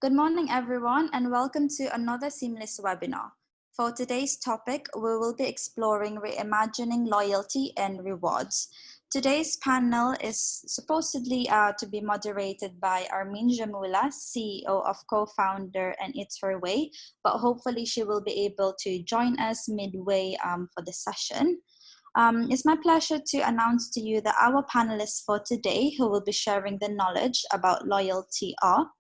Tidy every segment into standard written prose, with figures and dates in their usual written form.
Good morning, everyone, and welcome to another Seamless webinar. For today's topic, we will be exploring reimagining loyalty and rewards. Today's panel is supposedly to be moderated by Armin, Jamula, CEO of co-founder and ItsHerWay, but hopefully she will be able to join us midway for the session. It's my pleasure to announce to you that our panelists for today who will be sharing the knowledge about loyalty are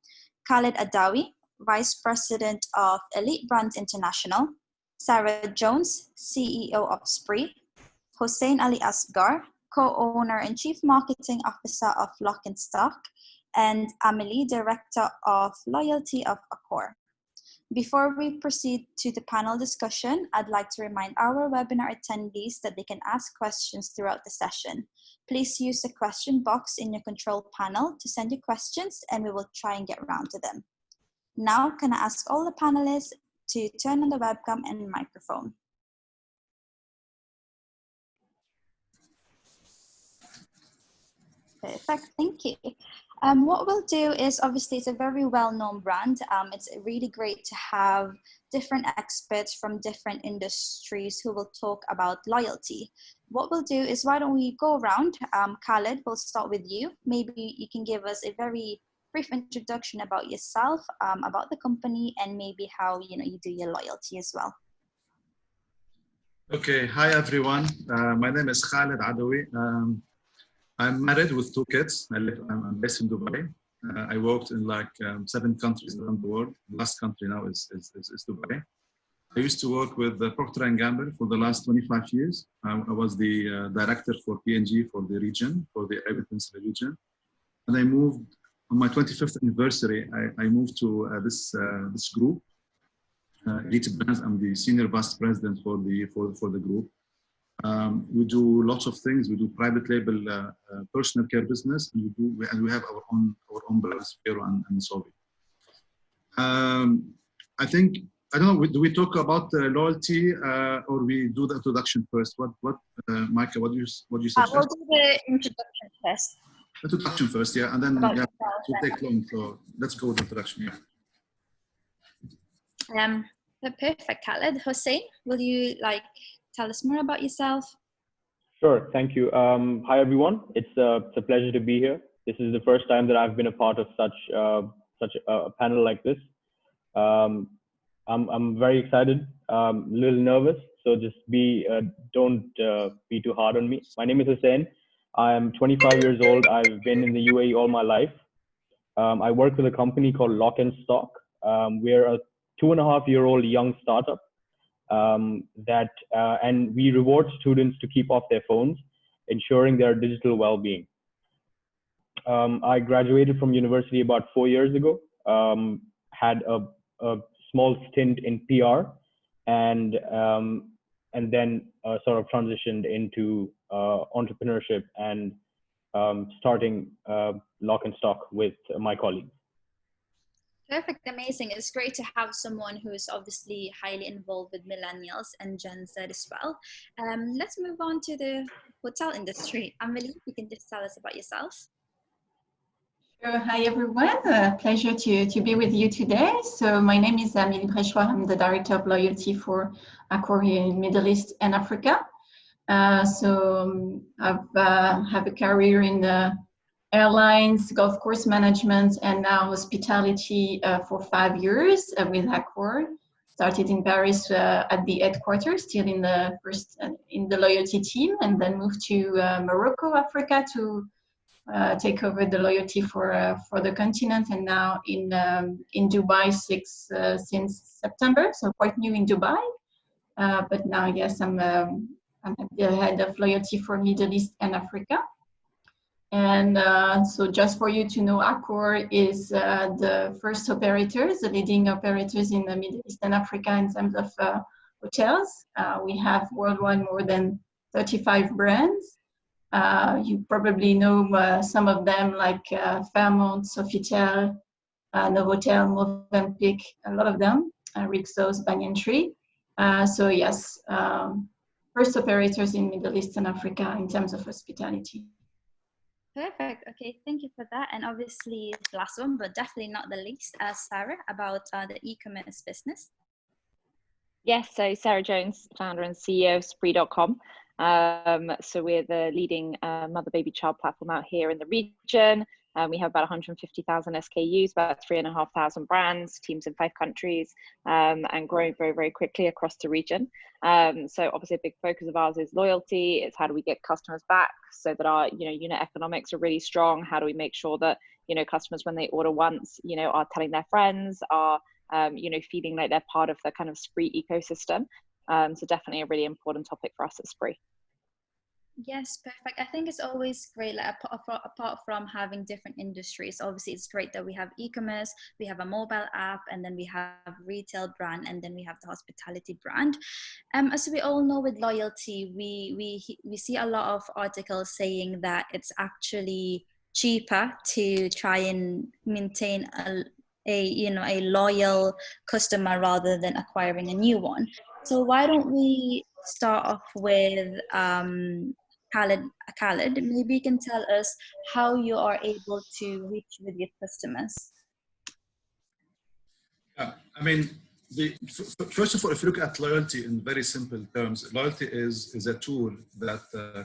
Khaled Adawi, Vice President of Elite Brands International, Sarah Jones, CEO of Sprii, Hussain Ali Asgar, co-owner and Chief Marketing Officer of Lock&Stock, and Amelie, Director of Loyalty of Accor. Before we proceed to the panel discussion, I'd like to remind our webinar attendees that they can ask questions throughout the session. Please use the question box in your control panel to send your questions, and we will try and get around to them. Now, can I ask all the panelists to turn on the webcam and microphone? Perfect, thank you. What we'll do is, obviously, it's a very well-known brand. It's really great to have different experts from different industries who will talk about loyalty. What we'll do is, why don't we go around? Khaled, we'll start with you. Maybe you can give us a very brief introduction about yourself, about the company, and maybe how you do your loyalty as well. Okay, hi everyone. My name is Khaled Adawi. I'm married with 2 kids. I'm based in Dubai. I worked in like 7 countries around the world. The last country now is Dubai. I used to work with Procter & Gamble for the last 25 years. I was the director for P&G for the region, for the Arabian Peninsula region. And I moved, on my 25th anniversary, I moved to this group, Elite Brands. I'm the senior vice president for the group. We do lots of things. We do private label personal care business, and we have our own brands, Pero and Sobi. I don't know. Do we talk about loyalty or we do the introduction first? Micah? What do you suggest? We'll do the introduction first. Introduction first, yeah, and then it will take long. So let's go with the introduction. Yeah. Perfect, Khaled. Hussain, will you tell us more about yourself? Sure, thank you. Hi everyone. It's a pleasure to be here. This is the first time that I've been a part of such a panel like this. I'm very excited, a little nervous, so just don't be too hard on me. My name is Hussain. I am 25 years old. I've been in the UAE all my life. I work with a company called Lock&Stock. We're a 2.5-year-old young startup and we reward students to keep off their phones, ensuring their digital well-being. I graduated from university about 4 years ago, had a small stint in PR, and then sort of transitioned into entrepreneurship and starting Lock&Stock with my colleagues. Perfect, amazing. It's great to have someone who's obviously highly involved with millennials and Gen Z as well. Let's move on to the hotel industry. Amelie, you can just tell us about yourself. Sure. Hi everyone, pleasure to be with you today. So my name is Amelie Brechoire. I'm the Director of Loyalty for Accor here in Middle East and Africa. So I've have a career in airlines, golf course management, and now hospitality for 5 years with Accor. Started in Paris at the headquarters, still in the loyalty team, and then moved to Morocco, Africa, to take over the loyalty for the continent, and now in Dubai since September, so quite new in Dubai. But now, yes, I'm the head of loyalty for Middle East and Africa. And so just for you to know, Accor is the first operators, the leading operators in the Middle East and Africa in terms of hotels. We have worldwide more than 35 brands. You probably know some of them like Fairmont, Sofitel, Novotel, Movenpick, a lot of them, Rixos, Banyan Tree. So yes, first operators in Middle East and Africa in terms of hospitality. Perfect. Okay, thank you for that. And obviously, the last one, but definitely not the least, Sarah, about the e-commerce business. Yes, so Sarah Jones, founder and CEO of Sprii.com. So we're the leading mother, baby, child platform out here in the region. We have about 150,000 SKUs, about 3,500 brands, teams in 5 countries, and growing very, very quickly across the region. So obviously a big focus of ours is loyalty. It's how do we get customers back so that our unit economics are really strong? How do we make sure that customers, when they order once, are telling their friends, are feeling like they're part of the kind of Sprii ecosystem. So definitely a really important topic for us at Sprii. Yes, perfect. I think it's always great, like apart from having different industries, obviously it's great that we have e-commerce, we have a mobile app, and then we have retail brand, and then we have the hospitality brand. As we all know, with loyalty, we see a lot of articles saying that it's actually cheaper to try and maintain a loyal customer rather than acquiring a new one. So why don't we start off with Khaled, maybe you can tell us how you are able to reach with your customers. Yeah, I mean, first of all, if you look at loyalty in very simple terms, loyalty is a tool that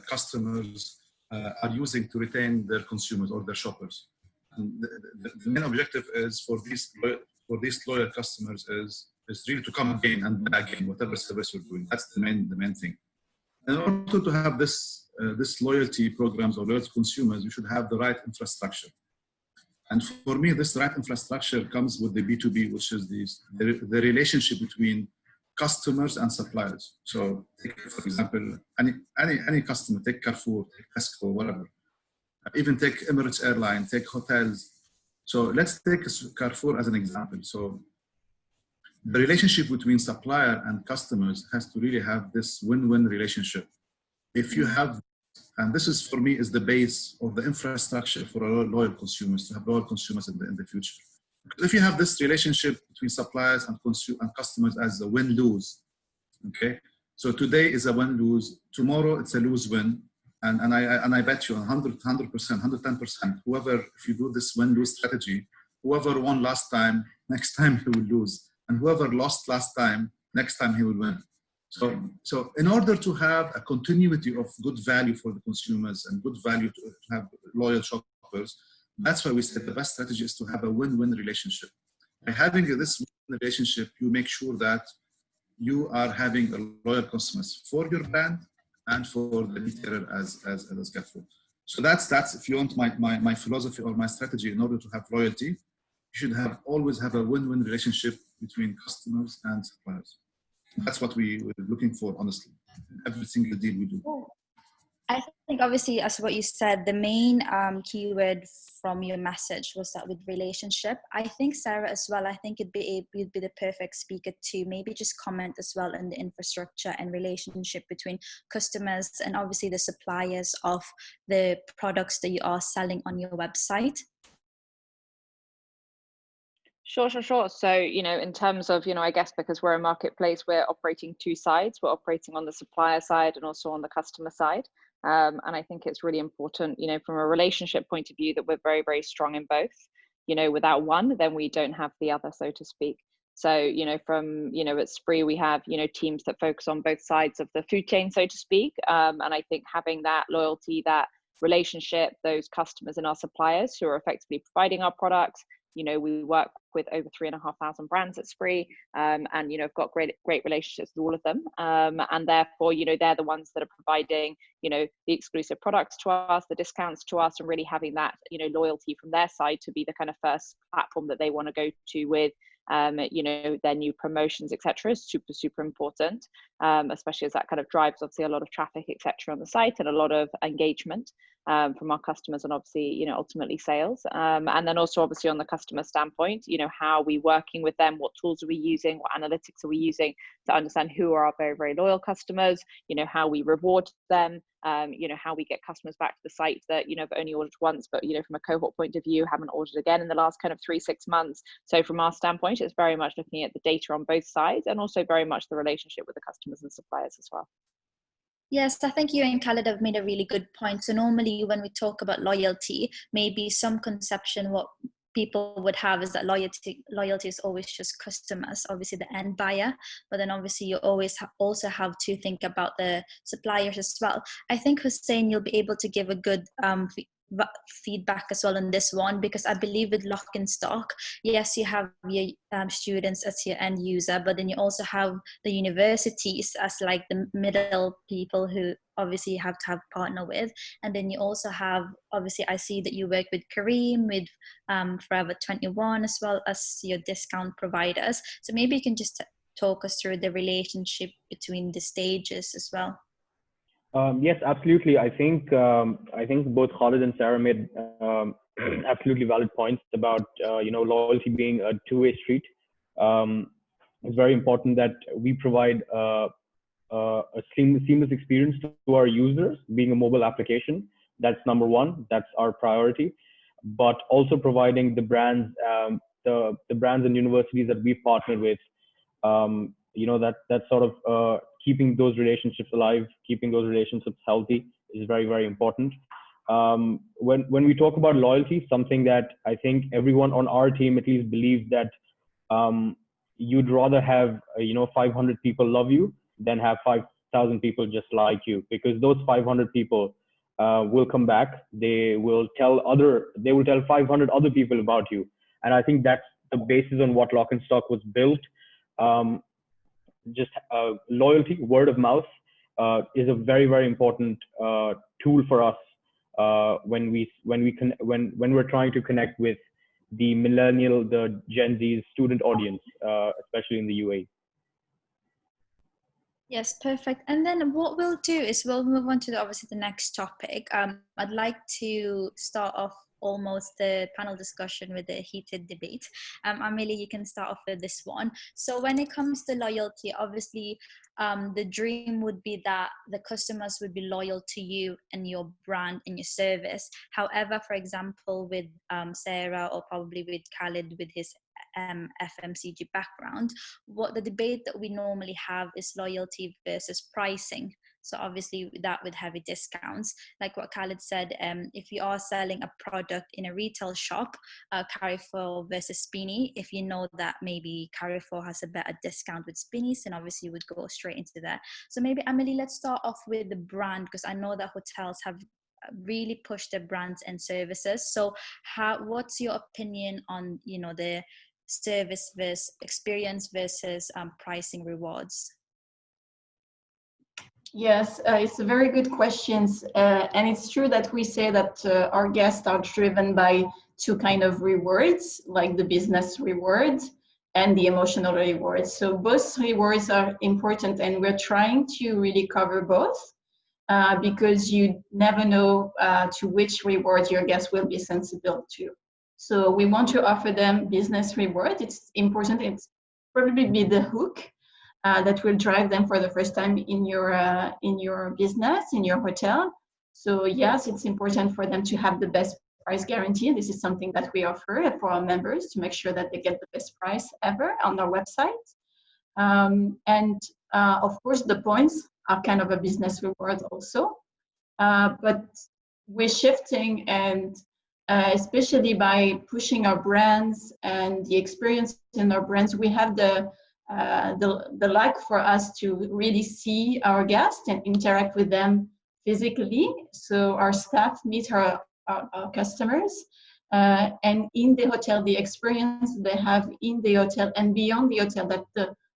customers are using to retain their consumers or their shoppers. And the main objective is for these loyal customers is really to come again and buy again, whatever service you're doing. That's the main thing. In order to have this loyalty programs or loyalty consumers, you should have the right infrastructure. And for me, this right infrastructure comes with the B2B, which is the relationship between customers and suppliers. So, take, for example, any customer, take Carrefour, take Tesco, whatever. Even take Emirates Airline, take hotels. So let's take Carrefour as an example. So the relationship between supplier and customers has to really have this win-win relationship. If you have, and this is for me is the base of the infrastructure for loyal consumers, to have loyal consumers in the future. Because if you have this relationship between suppliers and customers as a win-lose, okay? So today is a win-lose, tomorrow it's a lose-win, and I bet you 100%, 110%, whoever, if you do this win-lose strategy, whoever won last time, next time he will lose. And whoever lost last time, next time he will win. So in order to have a continuity of good value for the consumers and good value to have loyal shoppers, that's why we said the best strategy is to have a win-win relationship. By having this win relationship, you make sure that you are having a loyal customers for your brand and for the retailer as Carrefour. So that's if you want my philosophy or my strategy in order to have loyalty, you should always have a win-win relationship between customers and suppliers. That's what we're looking for, honestly, every single deal we do. I think obviously, as what you said, the main keyword from your message was that with relationship. I think Sarah as well, I think you'd be the perfect speaker to maybe just comment as well on the infrastructure and relationship between customers and obviously the suppliers of the products that you are selling on your website. Sure. So, in terms of, I guess because we're a marketplace, we're operating two sides. We're operating on the supplier side and also on the customer side. And I think it's really important, from a relationship point of view, that we're very, very strong in both. Without one, then we don't have the other, so to speak. So, from, at Sprii, we have, teams that focus on both sides of the food chain, so to speak. And I think having that loyalty, that relationship, those customers and our suppliers who are effectively providing our products, we work with over 3,500 brands at Sprii, and I've got great relationships with all of them, and therefore they're the ones that are providing the exclusive products to us, the discounts to us, and really having that loyalty from their side to be the kind of first platform that they want to go to with their new promotions, etc. is super important, especially as that kind of drives obviously a lot of traffic, etc. on the site and a lot of engagement from our customers and obviously ultimately sales, and then also obviously on the customer standpoint, how are we working with them, what tools are we using, what analytics are we using to understand who are our very, very loyal customers, how we reward them, how we get customers back to the site that have only ordered once, but from a cohort point of view haven't ordered again in the last kind of 3-6 months. So from our standpoint, it's very much looking at the data on both sides and also very much the relationship with the customers and suppliers as well. Yes, I think you and Khaled have made a really good point. So normally when we talk about loyalty, maybe some conception what people would have is that loyalty is always just customers, obviously the end buyer, but then obviously you always also have to think about the suppliers as well. I think Hussain, you'll be able to give a good feedback as well on this one, because I believe with Lock&Stock, yes, you have your students as your end user, but then you also have the universities as like the middle people who obviously you have to have partner with. And then you also have, obviously I see that you work with Kareem, with Forever 21, as well as your discount providers. So maybe you can just talk us through the relationship between the stages as well. Yes, absolutely. I think both Khaled and Sarah made absolutely valid points about loyalty being a two-way street. It's very important that we provide a seamless experience to our users, being a mobile application. That's number one. That's our priority. But also providing the brands, the brands and universities that we partner with, that sort of keeping those relationships alive, keeping those relationships healthy is very, very important. When we talk about loyalty, something that I think everyone on our team at least believes that you'd rather have 500 people love you than have 5,000 people just like you, because those 500 people will come back. They will tell 500 other people about you, and I think that's the basis on what Lock&Stock was built. Just loyalty, word of mouth, is a very, very important tool for us when we're trying to connect with the millennial, the Gen Z student audience, especially in the UAE. Yes, perfect. And then what we'll do is we'll move on to obviously the next topic. I'd like to start off almost the panel discussion with a heated debate. Amelie, you can start off with this one. So when it comes to loyalty, obviously the dream would be that the customers would be loyal to you and your brand and your service. However, for example, with Sarah, or probably with Khaled with his FMCG background, what the debate that we normally have is loyalty versus pricing. So obviously that with heavy discounts, like what Khaled said, if you are selling a product in a retail shop, Carrefour versus Sprii, if you know that maybe Carrefour has a better discount with Sprii, then obviously you would go straight into that. So maybe Amelie, let's start off with the brand, because I know that hotels have really pushed their brands and services. So what's your opinion on the service versus experience versus pricing rewards? Yes, it's a very good questions, and it's true that we say that our guests are driven by two kind of rewards, like the business reward and the emotional reward. So both rewards are important, and we're trying to really cover both because you never know to which reward your guests will be sensible to. So we want to offer them business reward. It's important. It's probably be the hook that will drive them for the first time in your business, in your hotel. So yes, it's important for them to have the best price guarantee. This is something that we offer for our members to make sure that they get the best price ever on our website. And of course, the points are kind of a business reward also. But we're shifting, and especially by pushing our brands and the experience in our brands, we have the like for us to really see our guests and interact with them physically. So our staff meet our customers, and in the hotel, the experience they have in the hotel and beyond the hotel, that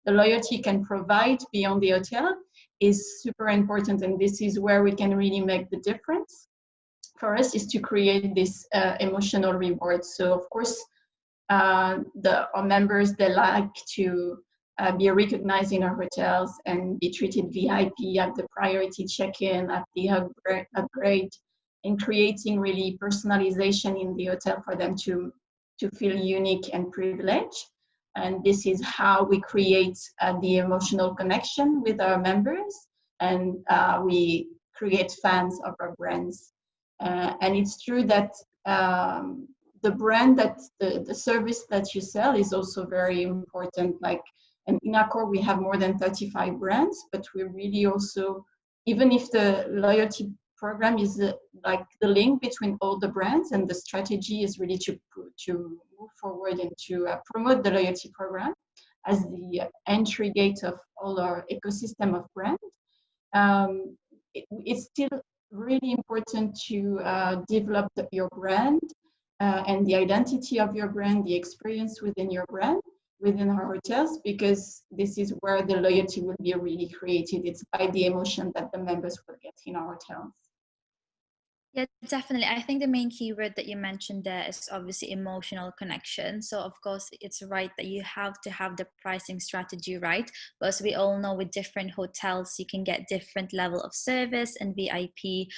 the loyalty can provide beyond the hotel, is super important. And this is where we can really make the difference for us, is to create this emotional reward. So of course, our members, they like to be recognized in our hotels and be treated VIP, have the priority check-in, have the upgrade, and creating really personalization in the hotel for them to feel unique and privileged. And this is how we create the emotional connection with our members, and we create fans of our brands. And it's true that the brand, that the service that you sell is also very important. Like, and in Accor, we have more than 35 brands, but we really also even if the loyalty program is like the link between all the brands, and the strategy is really to move forward and to promote the loyalty program as the entry gate of all our ecosystem of brands. It's still really important to develop your brand and the identity of your brand, the experience within your brand, within our hotels, because this is where the loyalty will be really created. It's by the emotion that the members will get in our hotels. Yeah, definitely. I think the main keyword that you mentioned there is obviously emotional connection. So of course, it's right that you have to have the pricing strategy right. But as we all know, with different hotels, you can get different level of service and VIP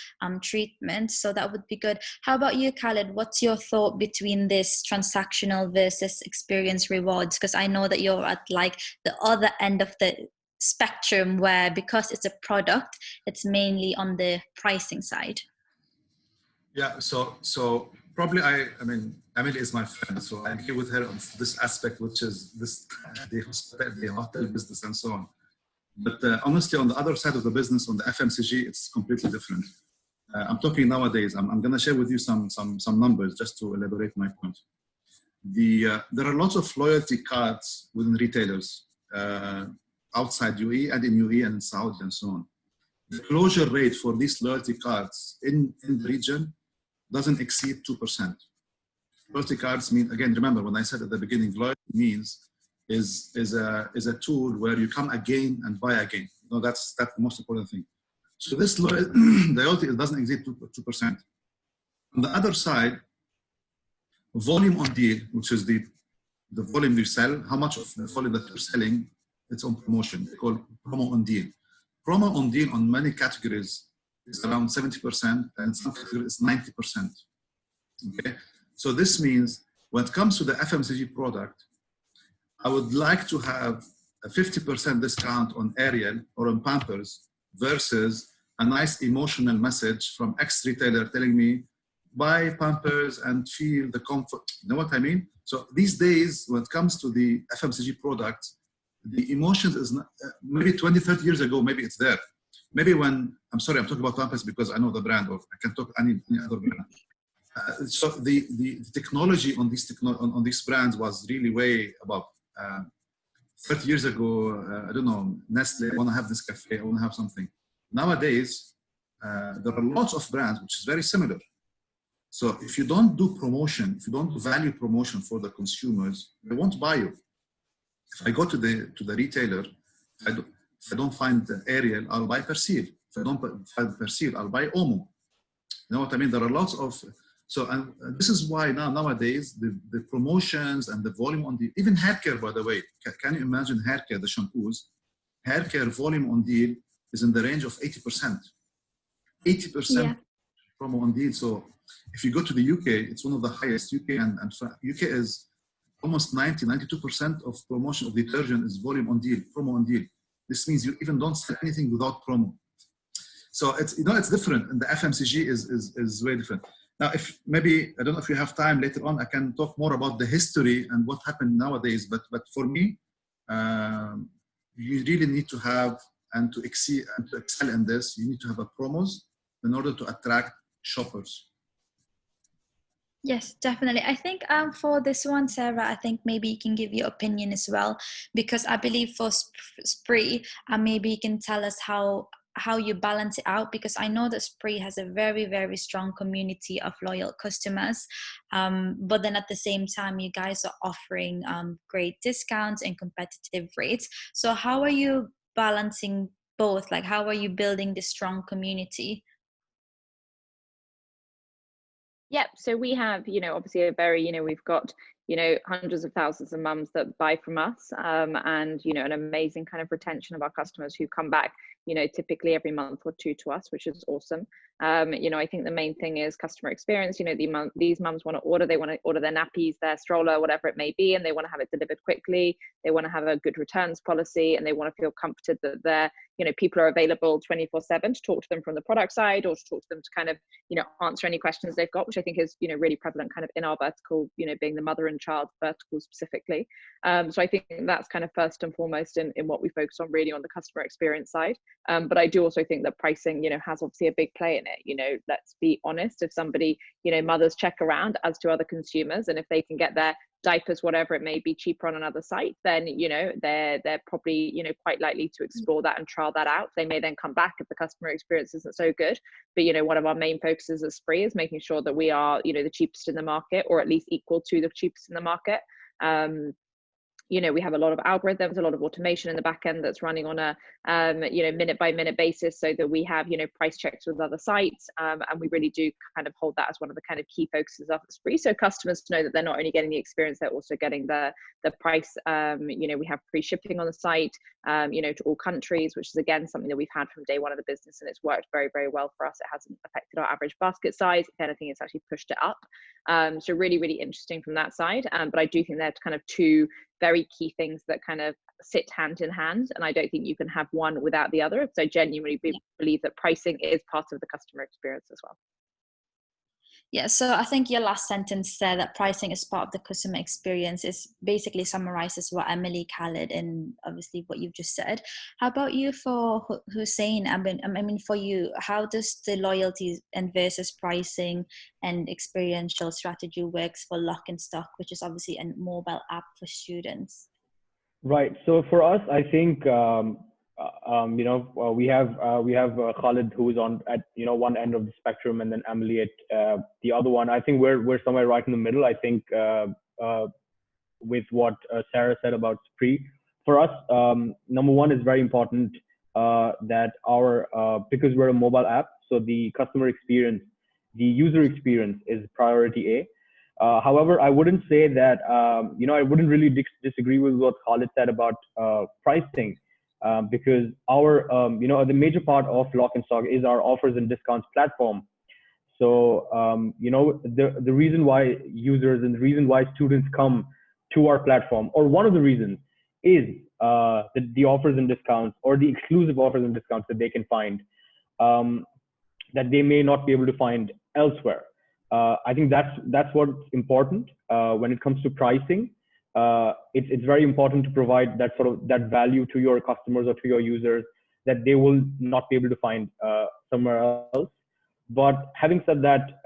treatment. So that would be good. How about you, Khaled? What's your thought between this transactional versus experience rewards? Because I know that you're at like the other end of the spectrum, where because it's a product, it's mainly on the pricing side. Yeah, so probably I mean, Amelie is my friend, so I agree with her on this aspect, which is this the hotel business and so on. But honestly, on the other side of the business, on the FMCG, it's completely different. I'm talking nowadays. I'm going to share with you some numbers just to elaborate my point. There are lots of loyalty cards within retailers outside UAE and in UAE and in Saudi and so on. The closure rate for these loyalty cards in the region doesn't exceed 2%. Loyalty cards mean, again, remember when I said at the beginning, loyalty means is a tool where you come again and buy again. No, that's the most important thing. So this loyalty doesn't exceed 2%. On the other side, volume on deal, which is the volume you sell, how much of the volume that you're selling, it's on promotion. They call promo on deal. Promo on deal on many categories is around 70%, and some categories is 90%. Okay, so this means when it comes to the FMCG product, I would like to have a 50% discount on Ariel or on Pampers versus a nice emotional message from X retailer telling me, buy Pampers and feel the comfort. You know what I mean? So these days, when it comes to the FMCG products, the emotions is not, maybe 20, 30 years ago, maybe it's there. Maybe when, I'm sorry, I'm talking about Pampers because I know the brand, or I can talk any other brand. So the technology on these brands was really way above. 30 years ago, I don't know, Nestle, I want to have this cafe, I want to have something. Nowadays, there are lots of brands which is very similar. So if you don't do promotion, if you don't do value promotion for the consumers, they won't buy you. If I go to the retailer, if I don't find the Ariel, I'll buy Persil. If I don't find Persil, I'll buy Omo. You know what I mean? There are lots of, so and this is why nowadays the promotions and the volume on the, even hair care, by the way, can you imagine hair care, the shampoos? Hair care volume on deal is in the range of 80%. 80% promo on deal. So if you go to the UK, it's one of the highest. UK and UK is almost 92% of promotion of detergent is volume on deal, promo on deal. This means you even don't sell anything without promo. So it's, you know, it's different, and the FMCG is very different. Now, if maybe, I don't know if you have time later on, I can talk more about the history and what happened nowadays. But for me, you really need to have, and to exceed and to excel in this, you need to have a promos in order to attract shoppers. Yes, definitely. I think for this one, Sarah, I think maybe you can give your opinion as well, because I believe for Sprii, maybe you can tell us how you balance it out, because I know that Sprii has a very, very strong community of loyal customers, but then at the same time, you guys are offering great discounts and competitive rates. So how are you balancing both? Like, how are you building this strong community? Yep. So we have, obviously a very, we've got, hundreds of thousands of mums that buy from us, and, an amazing kind of retention of our customers who come back, typically every month or two to us, which is awesome. I think the main thing is customer experience. These mums want to order, they want to order their nappies, their stroller, whatever it may be, and they want to have it delivered quickly. They want to have a good returns policy, and they want to feel comforted that their, people are available 24/7 to talk to them from the product side, or to talk to them to kind of, answer any questions they've got, which I think is, really prevalent kind of in our vertical, being the mother and child vertical specifically. So I think that's kind of first and foremost in what we focus on really on the customer experience side. But I do also think that pricing, has obviously a big play in it. Let's be honest, if somebody, mothers check around as to other consumers, and if they can get their diapers, whatever it may be, cheaper on another site, then they're probably quite likely to explore that and trial that out. They may then come back if the customer experience isn't so good. But one of our main focuses at Sprii is making sure that we are the cheapest in the market, or at least equal to the cheapest in the market. We have a lot of algorithms, a lot of automation in the back end that's running on a minute by minute basis, so that we have price checks with other sites, and we really do kind of hold that as one of the kind of key focuses of Sprii, so customers know that they're not only getting the experience, they're also getting the price. We have free shipping on the site, to all countries, which is again something that we've had from day one of the business, and it's worked very, very well for us. It hasn't affected our average basket size. If anything, it's actually pushed it up. So really, really interesting from that side. But I do think there's kind of two very key things that kind of sit hand in hand, and I don't think you can have one without the other. So I genuinely believe that pricing is part of the customer experience as well. Yeah, so I think your last sentence there, that pricing is part of the customer experience, is basically summarizes what Amelie, Khaled, and obviously what you've just said. How about you for Hussain? I mean, for you, how does the loyalty and versus pricing and experiential strategy works for Lock&Stock, which is obviously a mobile app for students? Right. So for us, I think we have Khaled, who is on at one end of the spectrum, and then Amelie at the other one. I think we're somewhere right in the middle. I think with what Sarah said about Sprii, for us, number one, is very important that because we're a mobile app, so the customer experience, the user experience is priority A. However, I wouldn't say that I wouldn't really disagree with what Khaled said about pricing. Because the major part of Lock&Stock is our offers and discounts platform. So, the reason why users and the reason why students come to our platform, or one of the reasons, is the offers and discounts, or the exclusive offers and discounts that they can find that they may not be able to find elsewhere. I think that's what's important when it comes to pricing. It's very important to provide that value to your customers or to your users that they will not be able to find somewhere else. But having said that,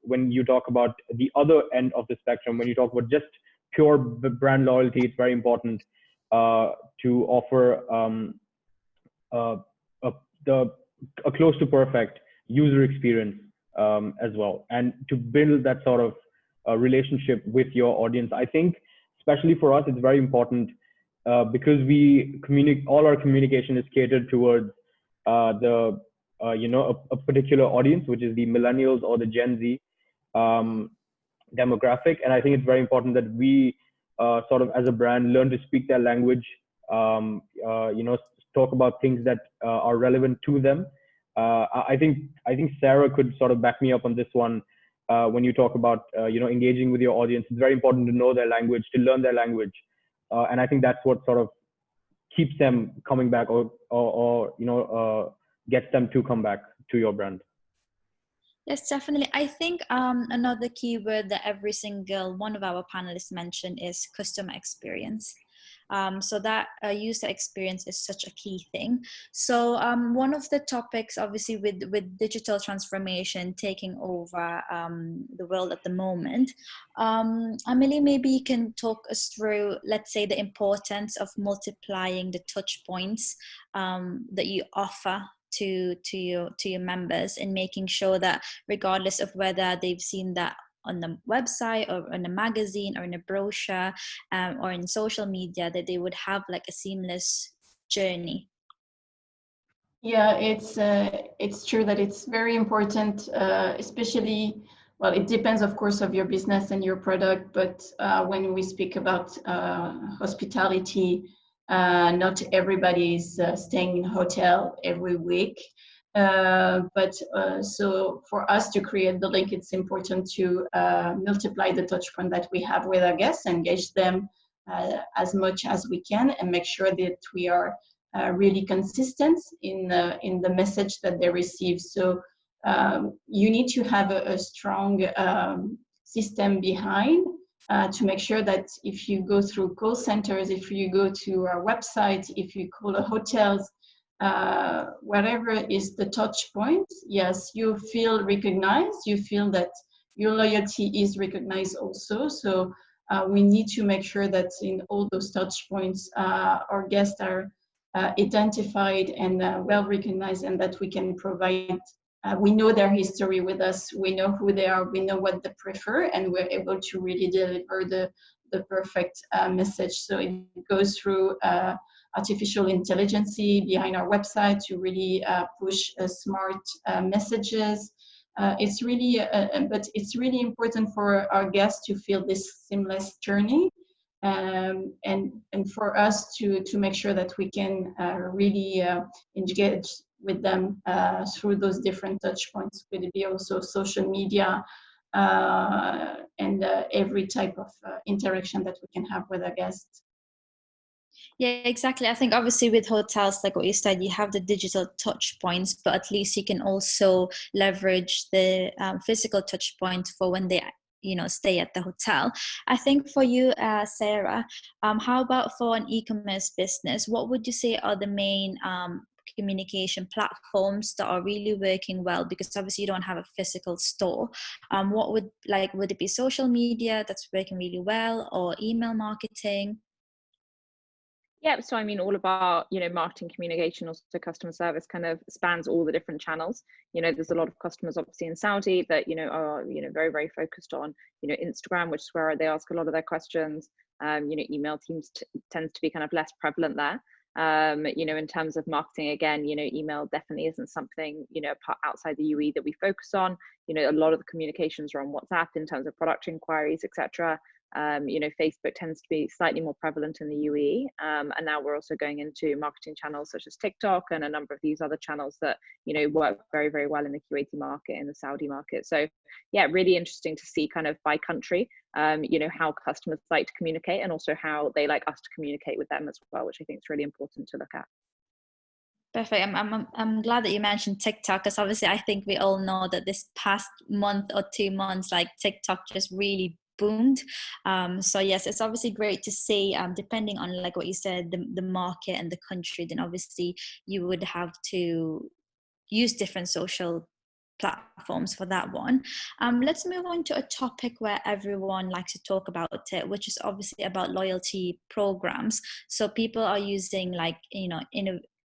when you talk about the other end of the spectrum, when you talk about just pure brand loyalty, it's very important to offer a close to perfect user experience as well, and to build that sort of relationship with your audience. I think, especially for us, it's very important because all our communication is catered towards a particular audience, which is the millennials or the Gen Z demographic. And I think it's very important that we sort of, as a brand, learn to speak their language, talk about things that are relevant to them. I think Sarah could sort of back me up on this one. When you talk about engaging with your audience, it's very important to know their language, to learn their language, and I think that's what sort of keeps them coming back, or gets them to come back to your brand. Yes, definitely. I think another keyword that every single one of our panelists mentioned is customer experience. So that user experience is such a key thing. So one of the topics, obviously, with digital transformation taking over the world at the moment, Amelie, maybe you can talk us through, let's say, the importance of multiplying the touch points that you offer to your members, and making sure that regardless of whether they've seen that on the website or in a magazine or in a brochure or in social media, that they would have like a seamless journey. Yeah, it's true that it's very important, especially, well, it depends, of course, of your business and your product, but when we speak about hospitality, not everybody is staying in a hotel every week. But so for us to create the link, it's important to multiply the touch point that we have with our guests, engage them as much as we can, and make sure that we are really consistent in the message that they receive. So you need to have a strong system behind to make sure that if you go through call centers, if you go to our website, if you call hotels, whatever is the touch point, yes, you feel recognized, you feel that your loyalty is recognized also. So we need to make sure that in all those touch points, our guests are identified and well recognized, and that we can provide, we know their history with us, we know who they are, we know what they prefer, and we're able to really deliver the perfect message. So it goes through artificial intelligence behind our website to really push smart messages. It's really, but it's really important for our guests to feel this seamless journey, and for us to make sure that we can really engage with them through those different touch points. Could it be also social media and every type of interaction that we can have with our guests. Yeah, exactly. I think obviously with hotels, like what you said, you have the digital touch points, but at least you can also leverage the physical touch point for when they stay at the hotel. I think for you, Sarah, how about for an e-commerce business? What would you say are the main communication platforms that are really working well? Because obviously you don't have a physical store. What would it be social media that's working really well, or email marketing? Yeah, so I mean, all about, marketing, communication, also customer service kind of spans all the different channels. There's a lot of customers obviously in Saudi that, are, very, very focused on, Instagram, which is where they ask a lot of their questions. Email teams tends to be kind of less prevalent there. In terms of marketing, again, email definitely isn't something, outside the UAE that we focus on. A lot of the communications are on WhatsApp in terms of product inquiries, etc. Facebook tends to be slightly more prevalent in the UAE, and now we're also going into marketing channels such as TikTok and a number of these other channels that work very, very well in the Kuwaiti market, in the Saudi market. So yeah, really interesting to see kind of by country, how customers like to communicate, and also how they like us to communicate with them as well, which I think is really important to look at. Perfect. I'm glad that you mentioned TikTok, because obviously I think we all know that this past month or 2 months, like TikTok just really boomed. So yes, it's obviously great to see, depending on like what you said, the market and the country, then obviously you would have to use different social platforms for that one. Let's move on to a topic where everyone likes to talk about it, which is obviously about loyalty programs. So people are using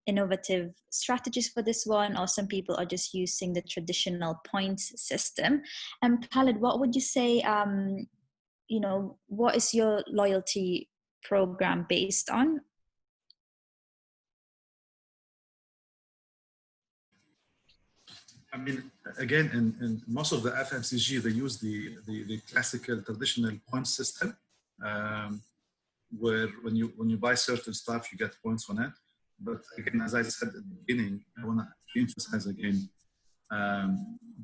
innovative strategies for this one, or some people are just using the traditional points system. Khaled, what would you say, what is your loyalty program based on? I mean, again, in most of the FMCG, they use the classical traditional point system, where when you buy certain stuff, you get points on it. But again, as I said at the beginning, I want to emphasize again,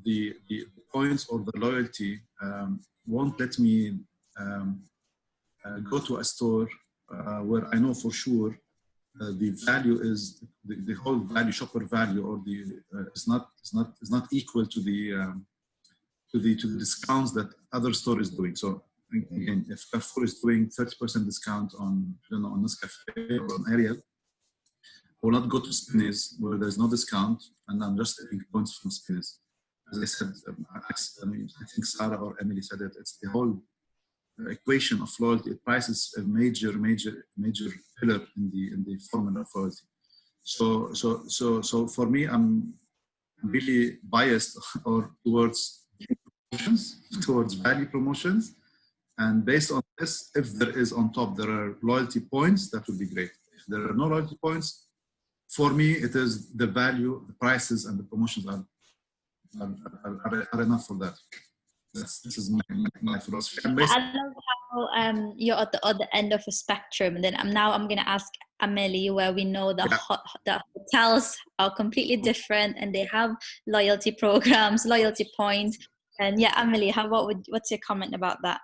the points or the loyalty won't let me go to a store where I know for sure the value is the whole value, shopper value, or the is not equal to the discounts that other store is doing. So again, if Carrefour is doing 30% discount on on Nescafe or on Ariel, I will not go to Spries where there's no discount and I'm just taking points from Spries. As I said, I think Sarah or Amelie said it. It's the whole equation of loyalty. Price is a major pillar in the formula of loyalty. So for me, I'm really biased or towards promotions, towards value promotions, and based on this, if there is on top there are loyalty points, that would be great. If there are no loyalty points, for me it is the value, the prices, and the promotions are enough for that. This is my philosophy. I love how you're at the other end of a spectrum. And then I'm going to ask Amelie, where we know the hotels are completely different and they have loyalty programs, loyalty points. And yeah, Amelie, what's your comment about that?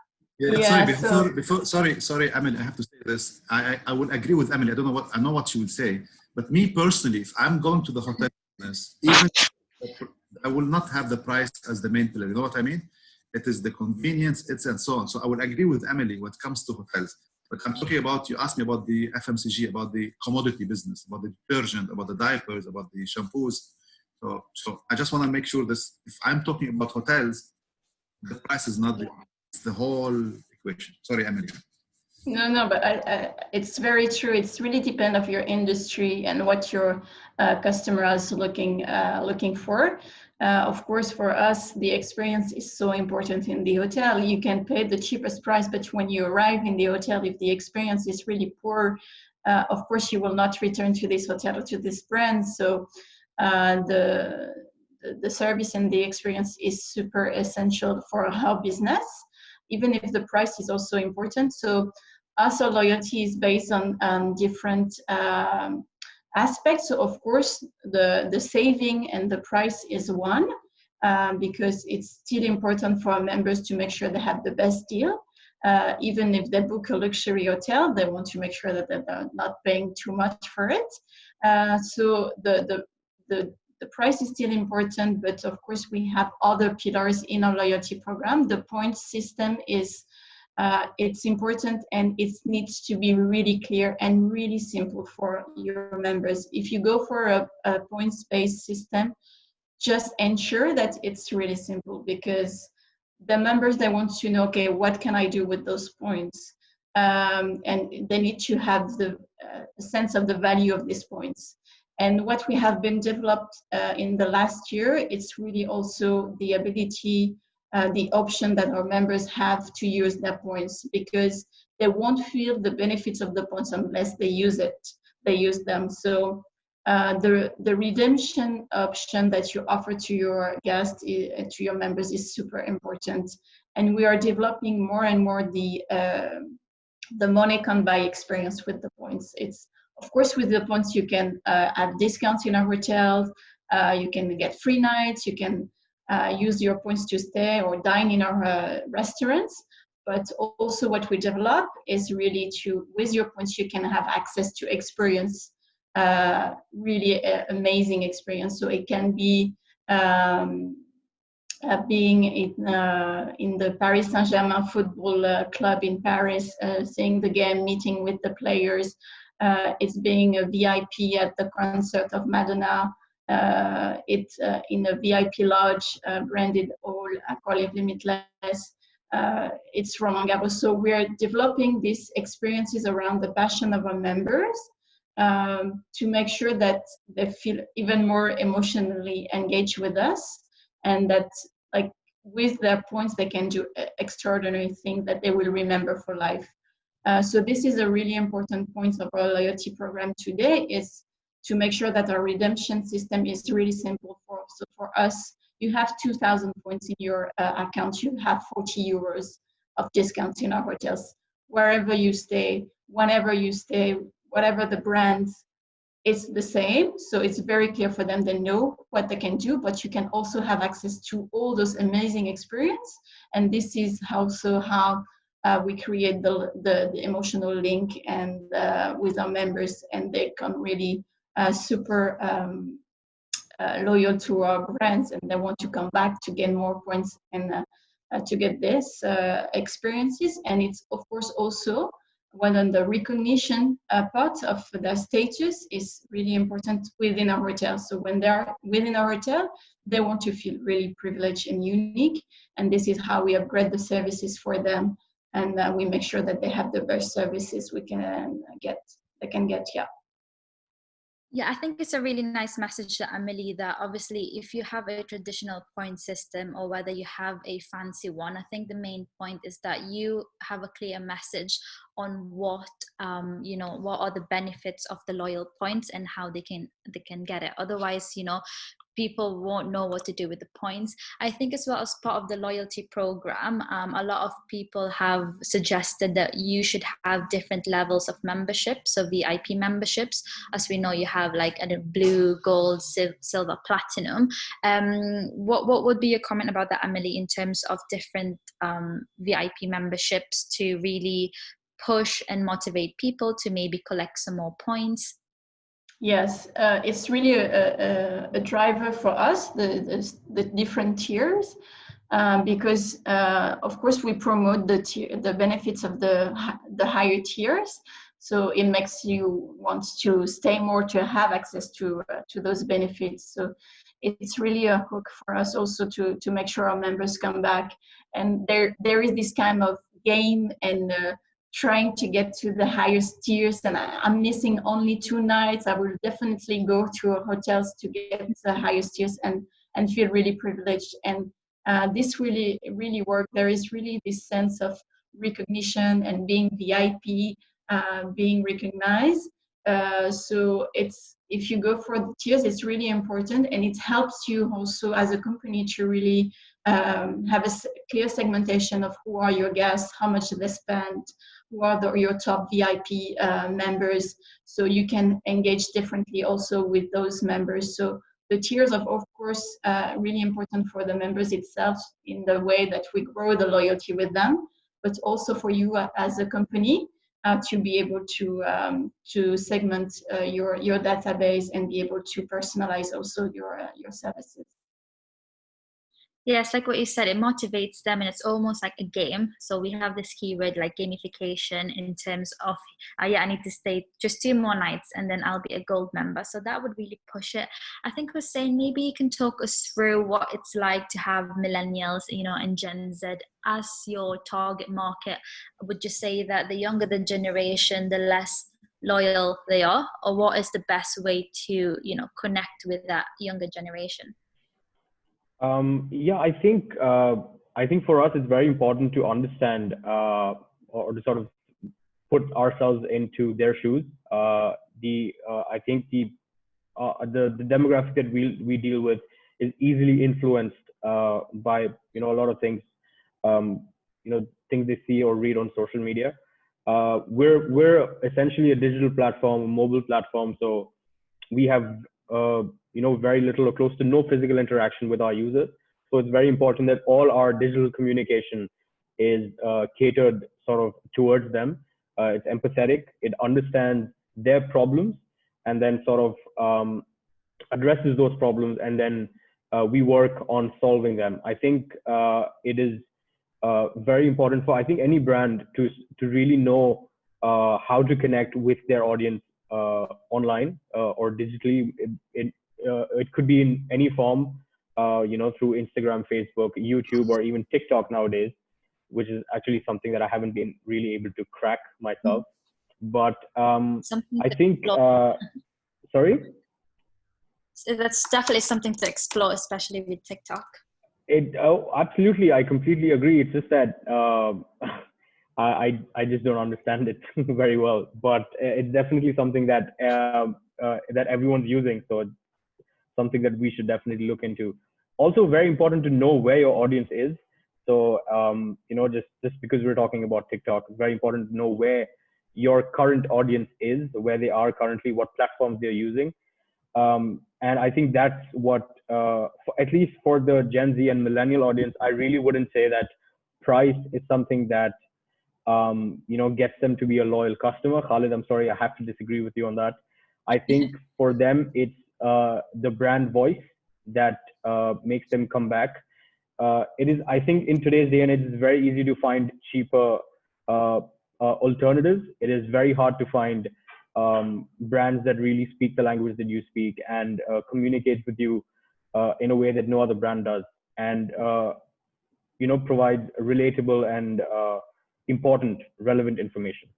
Sorry, Amelie, I have to say this. I will agree with Amelie. I know what she would say, but me personally, if I'm going to the hotel business, even I will not have the price as the main pillar. You know what I mean? It is the convenience, and so on. So I would agree with Amelie when it comes to hotels. But I'm talking about, you asked me about the FMCG, about the commodity business, about the detergent, about the diapers, about the shampoos. So I just want to make sure this, if I'm talking about hotels, the price is not it's the whole equation. Sorry, Amelie. No, but it's very true. It's really depend of your industry and what your customer is looking for. Of course, for us, the experience is so important in the hotel. You can pay the cheapest price, but when you arrive in the hotel, if the experience is really poor, of course, you will not return to this hotel or to this brand. So the service and the experience is super essential for our business, even if the price is also important. So also loyalty is based on different aspects. So of course, the saving and the price is one, because it's still important for our members to make sure they have the best deal. Even if they book a luxury hotel, they want to make sure that they're not paying too much for it. So the price is still important, but of course we have other pillars in our loyalty program. The points system is it's important, and it needs to be really clear and really simple for your members. If you go for a points-based system, just ensure that it's really simple, because the members, they want to know, okay, what can I do with those points? And they need to have the sense of the value of these points. And what we have been developed in the last year, it's really also the ability, the option that our members have to use their points, because they won't feel the benefits of the points unless they use them. So the redemption option that you offer to your guests, to your members, is super important. And we are developing more and more the money can buy experience with the points. It's, of course, with the points you can add discounts in our hotels, you can get free nights, you can use your points to stay or dine in our restaurants. But also what we develop is really to, with your points, you can have access to experience, really amazing experience. So it can be being in the Paris Saint-Germain football club in Paris, seeing the game, meeting with the players. It's being a VIP at the concert of Madonna. It's in a VIP lodge, branded all Accor Limitless. It's Roland Garros. So we're developing these experiences around the passion of our members, to make sure that they feel even more emotionally engaged with us, and that, like, with their points, they can do extraordinary things that they will remember for life. So this is a really important point of our loyalty program today, is to make sure that our redemption system is really simple. So for us, you have 2,000 points in your account, you have 40 euros of discounts in our hotels. Wherever you stay, whenever you stay, whatever the brand, it's the same. So it's very clear for them. They know what they can do, but you can also have access to all those amazing experience. And this is also how we create the emotional link and with our members, and they become really super loyal to our brands, and they want to come back to gain more points and to get this experiences. And it's, of course, also one of the recognition part of their status is really important within our hotel. So when they're within our hotel, they want to feel really privileged and unique. And this is how we upgrade the services for them. And we make sure that they have the best services they can get, yeah. Yeah, I think it's a really nice message to Amelie, that obviously if you have a traditional point system or whether you have a fancy one, I think the main point is that you have a clear message on what what are the benefits of the loyal points and how they can get it. Otherwise, people won't know what to do with the points. I think as well, as part of the loyalty program, a lot of people have suggested that you should have different levels of membership, so VIP memberships. As we know, you have like a blue, gold, silver, platinum. What would be your comment about that, Amelie, in terms of different VIP memberships to really push and motivate people to maybe collect some more points? Yes, it's really a driver for us, the different tiers. because of course we promote the benefits of the higher tiers. So it makes you want to stay more, to have access to those benefits. So it's really a hook for us also to make sure our members come back. And there is this kind of game and trying to get to the highest tiers. And I'm missing only 2 nights. I will definitely go to hotels to get to the highest tiers and feel really privileged. And this really worked. There is really this sense of recognition and being VIP, being recognized. So if you go for the tiers, it's really important, and it helps you also as a company to really have a clear segmentation of who are your guests, how much they spend, who are your top VIP members, so you can engage differently also with those members. So the tiers of course, really important for the members itself in the way that we grow the loyalty with them, but also for you as a company to be able to segment your database and be able to personalize also your services. Yes, like what you said, it motivates them, and it's almost like a game. So we have this keyword like gamification in terms of, yeah, I need to stay just 2 more nights and then I'll be a gold member. So that would really push it. I think Hussain, maybe you can talk us through what it's like to have millennials, and Gen Z as your target market. Would you say that the younger the generation, the less loyal they are, or what is the best way to, connect with that younger generation? Yeah, I think for us it's very important to understand or to sort of put ourselves into their shoes. I think the demographic that we deal with is easily influenced by a lot of things, things they see or read on social media. We're essentially a digital platform, a mobile platform, so we have very little or close to no physical interaction with our users. So it's very important that all our digital communication is catered sort of towards them. It's empathetic. It understands their problems and then sort of addresses those problems, and then we work on solving them. I think it is very important for, I think, any brand to really know how to connect with their audience online or digitally. It could be in any form, through Instagram, Facebook, YouTube, or even TikTok nowadays, which is actually something that I haven't been really able to crack myself. But I think, sorry? So that's definitely something to explore, especially with TikTok. Absolutely, I completely agree. It's just that I just don't understand it very well, but it's definitely something that that everyone's using. So it's something that we should definitely look into. Also, very important to know where your audience is. So just because we're talking about TikTok, it's very important to know where your current audience is, where they are currently, what platforms they're using. And I think that's what, at least for the Gen Z and millennial audience, I really wouldn't say that price is something that gets them to be a loyal customer. Khaled, I'm sorry, I have to disagree with you on that. I think for them, it's the brand voice that makes them come back. It is, I think, in today's day and age, it's very easy to find cheaper alternatives. It is very hard to find brands that really speak the language that you speak and communicate with you in a way that no other brand does, and provide relatable and important, relevant information.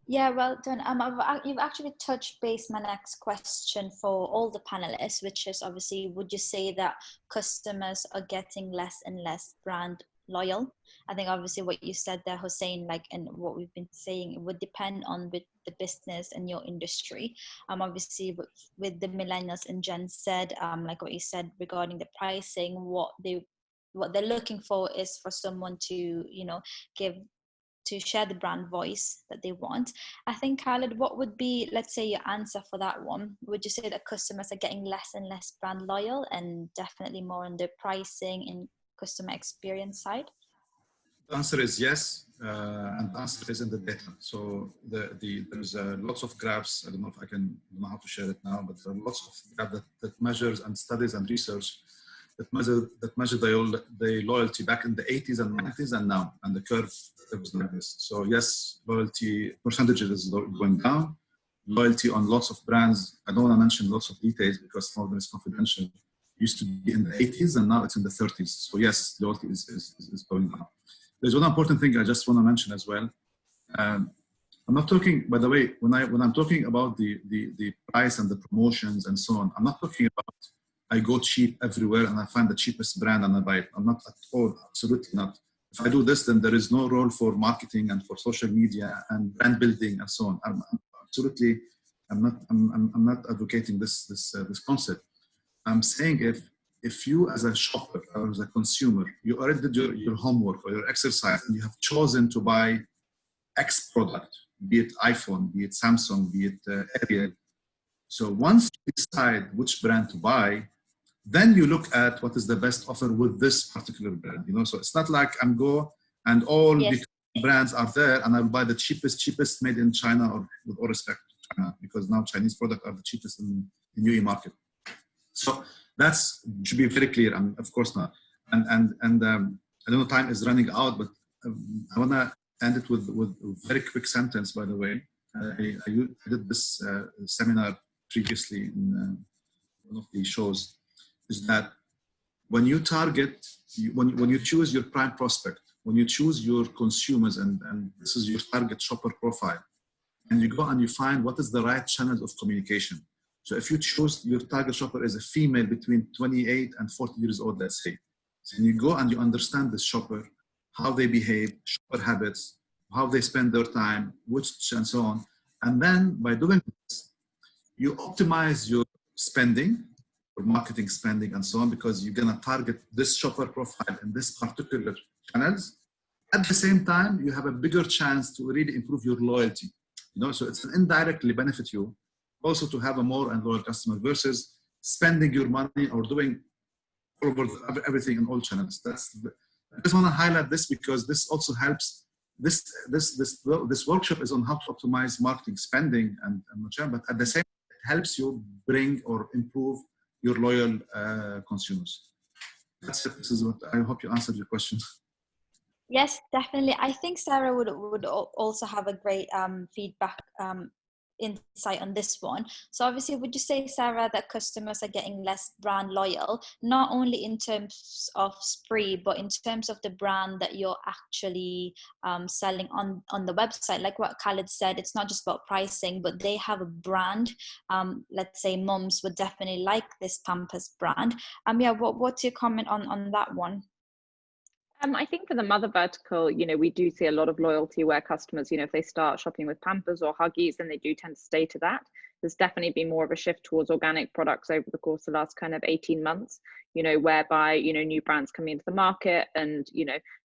Yeah, well done. You've actually touched base my next question for all the panelists, which is obviously, would you say that customers are getting less and less brand loyal? I think obviously what you said there, Hussain, and what we've been saying, it would depend on the business and your industry. Obviously with the millennials and Gen Z, like what you said regarding the pricing, what they're looking for is for someone to share the brand voice that they want. I think, Khaled, what would be, let's say, your answer for that one? Would you say that customers are getting less and less brand loyal and definitely more on the pricing and customer experience side? The answer is yes, and the answer is in the data. So there's lots of graphs. I don't know how to share it now, but there are lots of graphs that measures and studies and research that measure the loyalty back in the 80s and 90s and now, and the curve was like this. So yes, loyalty percentages is going down. Loyalty on lots of brands, I don't want to mention lots of details because some of them is confidential, used to be in the 80s and now it's in the 30s. So yes, loyalty is going down. There's one important thing I just want to mention as well. I'm not talking, by the way, when I'm talking about the price and the promotions and so on, I'm not talking about I go cheap everywhere and I find the cheapest brand and I buy it. I'm not at all, absolutely not. If I do this, then there is no role for marketing and for social media and brand building and so on. I'm not advocating this concept. I'm saying if you as a shopper or as a consumer, you already did your homework or your exercise and you have chosen to buy X product, be it iPhone, be it Samsung, be it Ariel. So once you decide which brand to buy, then you look at what is the best offer with this particular brand. So it's not like I'm go and all the brands are there and I'll buy the cheapest made in China, or with all respect to China, because now Chinese products are the cheapest in the UAE market. So that's should be very clear, and of course not. And I don't know, time is running out, but I want to end it with a very quick sentence. By the way, I did this seminar previously in one of the shows. Is that when you target, when you choose your prime prospect, when you choose your consumers, and this is your target shopper profile, and you go and you find what is the right channels of communication. So if you choose your target shopper as a female between 28 and 40 years old, let's say, so you go and you understand this shopper, how they behave, shopper habits, how they spend their time, and so on. And then by doing this, you optimize your spending, or marketing spending and so on, because you're going to target this shopper profile in this particular channels. At the same time, you have a bigger chance to really improve your loyalty. So it's indirectly benefit you also to have a more and loyal customer versus spending your money or doing over everything in all channels. I just want to highlight this because this also helps. This workshop is on how to optimize marketing spending and but at the same time, it helps you bring or improve your loyal consumers. That's it. This is what I hope you answered your question. Yes, definitely. I think Sarah would also have a great feedback insight on this one. So obviously, would you say, Sarah, that customers are getting less brand loyal, not only in terms of Sprii, but in terms of the brand that you're actually selling on the website? Like what Khaled said, it's not just about pricing, but they have a brand. Let's say mums would definitely like this Pampers brand. What's your comment on that one? I think for the mother vertical, we do see a lot of loyalty where customers, if they start shopping with Pampers or Huggies, then they do tend to stay to that. There's definitely been more of a shift towards organic products over the course of the last kind of 18 months, whereby, new brands coming into the market and,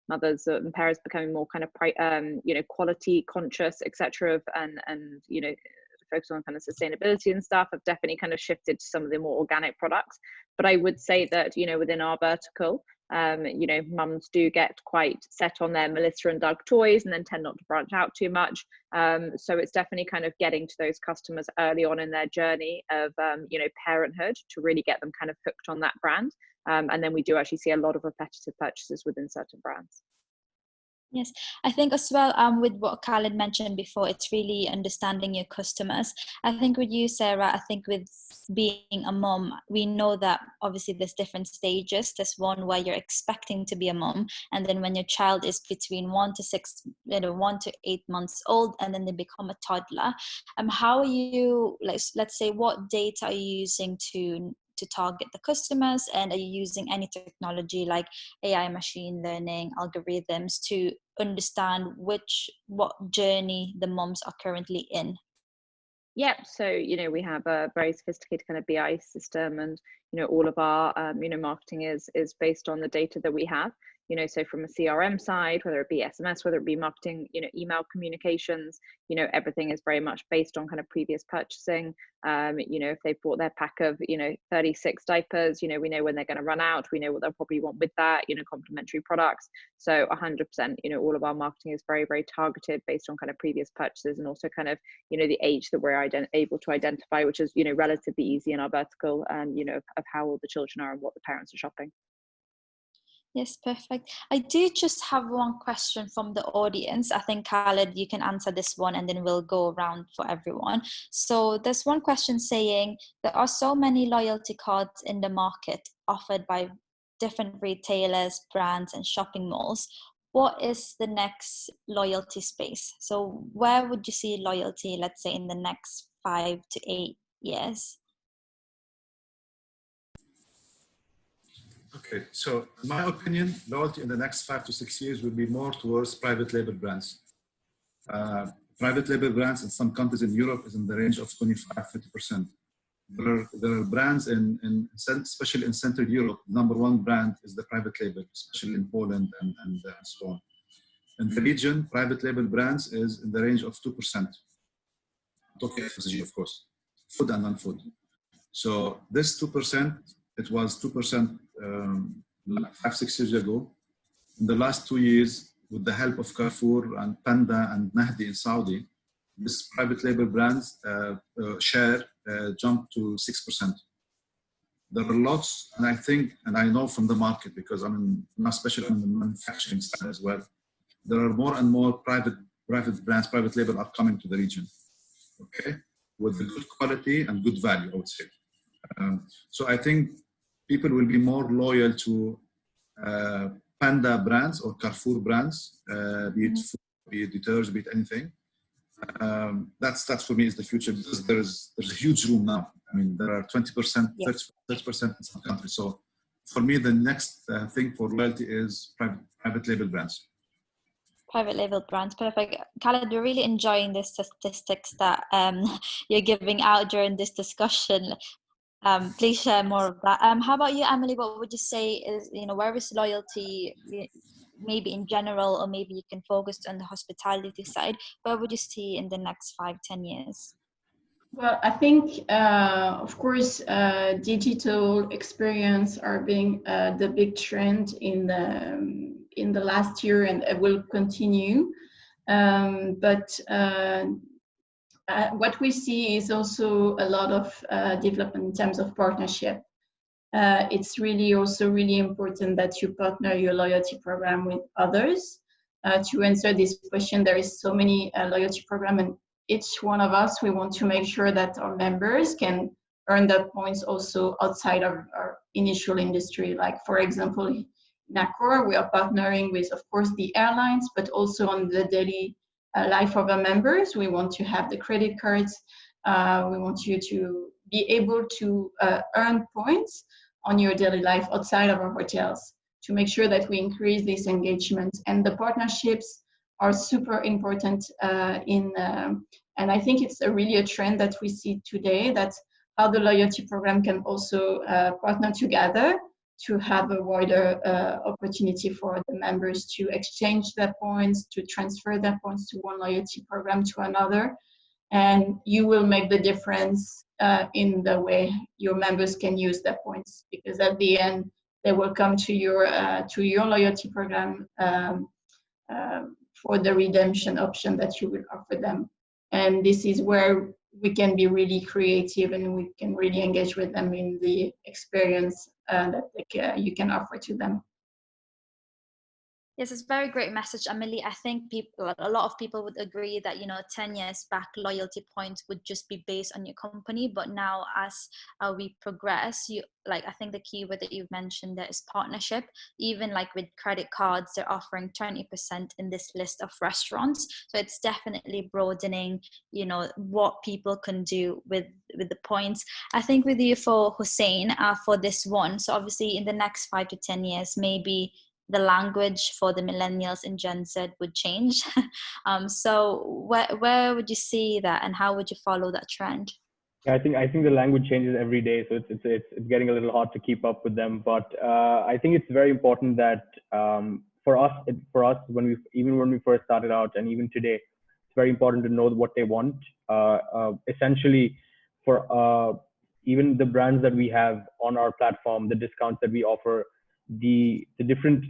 mothers and parents becoming more kind of, quality conscious, etc. and focus on kind of sustainability and stuff have definitely kind of shifted to some of the more organic products. But I would say that, within our vertical, mums do get quite set on their Melissa and Doug toys and then tend not to branch out too much. So it's definitely kind of getting to those customers early on in their journey of, parenthood to really get them kind of hooked on that brand. And then we do actually see a lot of repetitive purchases within certain brands. Yes, I think as well with what Khaled mentioned before, it's really understanding your customers. I think with you, Sarah, I think with being a mom, we know that obviously there's different stages. There's one where you're expecting to be a mom, and then when your child is between 1 to 8 months old, and then they become a toddler. How are you, let's say, what data are you using to target the customers, and are you using any technology like AI, machine learning, algorithms to understand what journey the moms are currently in? Yeah, so we have a very sophisticated kind of BI system, and all of our marketing is based on the data that we have. So from a CRM side, whether it be SMS, whether it be marketing, email communications, everything is very much based on kind of previous purchasing. If they've bought their pack of, 36 diapers, we know when they're going to run out, we know what they'll probably want with that, complementary products. So 100%, all of our marketing is very, very targeted based on kind of previous purchases, and also kind of, the age that we're able to identify, which is, relatively easy in our vertical, how all the children are and what the parents are shopping. Yes, perfect. I do just have one question from the audience. I think, Khaled, you can answer this one and then we'll go around for everyone. So there's one question saying, there are so many loyalty cards in the market offered by different retailers, brands, and shopping malls. What is the next loyalty space? So where would you see loyalty, let's say, in the next 5 to 8 years? Okay, so in my opinion, loyalty in the next 5 to 6 years will be more towards private label brands. Private label brands in some countries in Europe is in the range of 25-30%. There are brands especially in Central Europe. Number one brand is the private label, especially in Poland and so on. In the region, private label brands is in the range of 2%. Talking FMCG, of course, food and non-food. So this 2%, it was 2% like 5-6 years ago. In the last 2 years, with the help of Carrefour and Panda and Nahdi in Saudi, this private label brands share jumped to 6%. There are lots, and I think, and I know from the market, because I'm especially on the manufacturing side as well, there are more and more private brands, private label are coming to the region, okay, with the good quality and good value, I would say. So I think people will be more loyal to Panda brands or Carrefour brands, be it food, be it detergents, be it anything. That's for me is the future, because there's a huge room now. I mean, there are 20%, 30% in some countries. So for me, the next thing for loyalty is private label brands. Private label brands, perfect. Khaled, we're really enjoying the statistics that you're giving out during this discussion. Please share more of that. How about you, Amelie? What would you say is, where is loyalty, maybe in general, or maybe you can focus on the hospitality side? Where would you see in the next 5-10 years? Well, I think, of course, digital experience are being the big trend in the last year, and it will continue. But what we see is also a lot of development in terms of partnership. It's really also really important that you partner your loyalty program with others. To answer this question, there is so many loyalty programs, and each one of us, we want to make sure that our members can earn the points also outside of our initial industry. Like, for example, in Accor, we are partnering with, of course, the airlines, but also on the daily life of our members. We want to have the credit cards. We want you to be able to earn points on your daily life outside of our hotels to make sure that we increase this engagement. And the partnerships are super important and I think it's really a trend that we see today, that how the loyalty program can also partner together to have a wider opportunity for the members to exchange their points, to transfer their points to one loyalty program to another. And you will make the difference in the way your members can use their points, because at the end, they will come to your loyalty program for the redemption option that you will offer them. And this is where we can be really creative and we can really engage with them in the experience that you can offer to them. Yes, it's a very great message, Amelie. I think a lot of people would agree that, 10 years back, loyalty points would just be based on your company. But now as we progress, I think the key word that you've mentioned there is partnership. Even like with credit cards, they're offering 20% in this list of restaurants. So it's definitely broadening, what people can do with the points. I think with you for Hussain, for this one, so obviously in the next 5 to 10 years, maybe the language for the millennials and Gen Z would change. So where would you see that, and how would you follow that trend? Yeah, I think the language changes every day, so it's getting a little hard to keep up with them. But I think it's very important that for us when we first started out, and even today, it's very important to know what they want. Essentially, for even the brands that we have on our platform, the discounts that we offer, the different